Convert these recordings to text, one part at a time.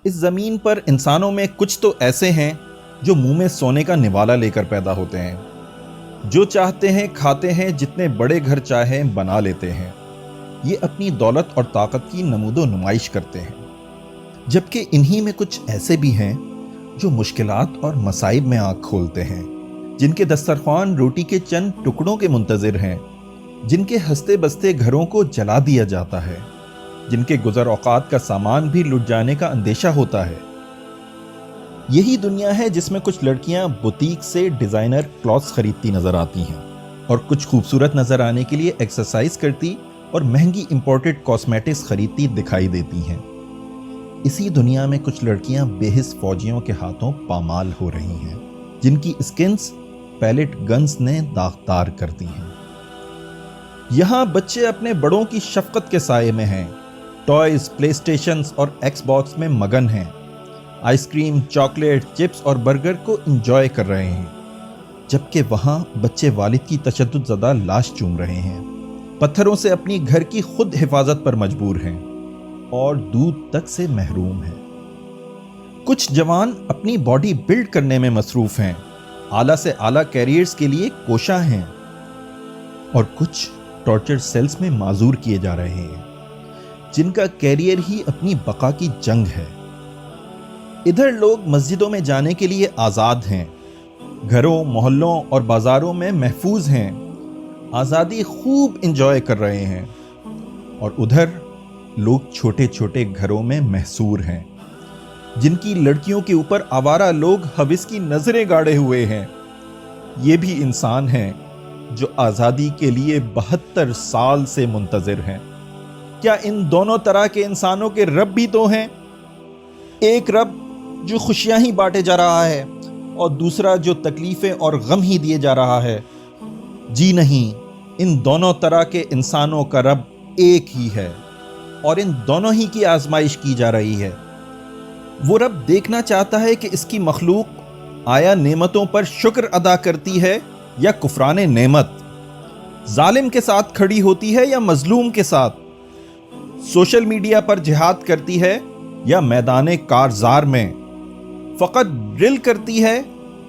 اس زمین پر انسانوں میں کچھ تو ایسے ہیں جو منہ میں سونے کا نوالا لے کر پیدا ہوتے ہیں، جو چاہتے ہیں کھاتے ہیں، جتنے بڑے گھر چاہیں بنا لیتے ہیں، یہ اپنی دولت اور طاقت کی نمود و نمائش کرتے ہیں۔ جبکہ انہی میں کچھ ایسے بھی ہیں جو مشکلات اور مصائب میں آنکھ کھولتے ہیں، جن کے دسترخوان روٹی کے چند ٹکڑوں کے منتظر ہیں، جن کے ہنستے بستے گھروں کو جلا دیا جاتا ہے، جن کے گزر اوقات کا سامان بھی لٹ جانے کا اندیشہ ہوتا ہے۔ یہی دنیا ہے جس میں کچھ لڑکیاں بوتیک سے ڈیزائنر کلوتھس خریدتی نظر آتی ہیں اور کچھ خوبصورت نظر آنے کے لیے ایکسرسائز کرتی اور مہنگی امپورٹڈ کاسمیٹکس خریدتی دکھائی دیتی ہیں۔ اسی دنیا میں کچھ لڑکیاں بے حس فوجیوں کے ہاتھوں پامال ہو رہی ہیں، جن کی اسکنز پیلٹ گنز نے داغدار کر دی ہیں۔ یہاں بچے اپنے بڑوں کی شفقت کے سائے میں ہیں، ٹوائز، پلے اسٹیشنز اور ایکس باکس میں مگن ہیں، آئس کریم، چاکلیٹ، چپس اور برگر کو انجوائے کر رہے ہیں، جبکہ وہاں بچے والد کی تشدد زدہ لاش چوم رہے ہیں، پتھروں سے اپنی گھر کی خود حفاظت پر مجبور ہیں اور دودھ تک سے محروم ہیں۔ کچھ جوان اپنی باڈی بلڈ کرنے میں مصروف ہیں، اعلیٰ سے اعلیٰ کیریئرز کے لیے کوشاں ہیں، اور کچھ ٹارچر سیلز میں معذور کیے جا رہے ہیں، جن کا کیریئر ہی اپنی بقا کی جنگ ہے۔ ادھر لوگ مسجدوں میں جانے کے لیے آزاد ہیں، گھروں، محلوں اور بازاروں میں محفوظ ہیں، آزادی خوب انجوائے کر رہے ہیں، اور ادھر لوگ چھوٹے چھوٹے گھروں میں محصور ہیں، جن کی لڑکیوں کے اوپر آوارہ لوگ ہوس کی نظریں گاڑے ہوئے ہیں۔ یہ بھی انسان ہیں جو آزادی کے لیے 72 سال سے منتظر ہیں۔ کیا ان دونوں طرح کے انسانوں کے رب بھی تو ہیں؟ ایک رب جو خوشیاں ہی بانٹے جا رہا ہے اور دوسرا جو تکلیفیں اور غم ہی دیے جا رہا ہے؟ جی نہیں، ان دونوں طرح کے انسانوں کا رب ایک ہی ہے، اور ان دونوں ہی کی آزمائش کی جا رہی ہے۔ وہ رب دیکھنا چاہتا ہے کہ اس کی مخلوق آیا نعمتوں پر شکر ادا کرتی ہے یا کفران نعمت، ظالم کے ساتھ کھڑی ہوتی ہے یا مظلوم کے ساتھ، سوشل میڈیا پر جہاد کرتی ہے یا میدان کارزار میں، فقط ڈرل کرتی ہے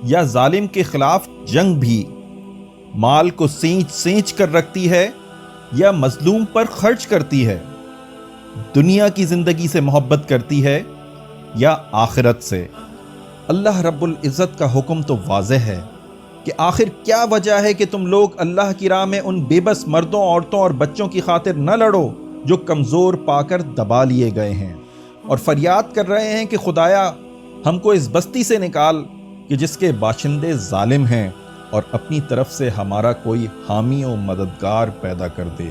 یا ظالم کے خلاف جنگ بھی، مال کو سینچ سینچ کر رکھتی ہے یا مظلوم پر خرچ کرتی ہے، دنیا کی زندگی سے محبت کرتی ہے یا آخرت سے۔ اللہ رب العزت کا حکم تو واضح ہے کہ آخر کیا وجہ ہے کہ تم لوگ اللہ کی راہ میں ان بے بس مردوں، عورتوں اور بچوں کی خاطر نہ لڑو جو کمزور پا کر دبا لیے گئے ہیں اور فریاد کر رہے ہیں کہ خدایا ہم کو اس بستی سے نکال کہ جس کے باشندے ظالم ہیں، اور اپنی طرف سے ہمارا کوئی حامی و مددگار پیدا کر دے۔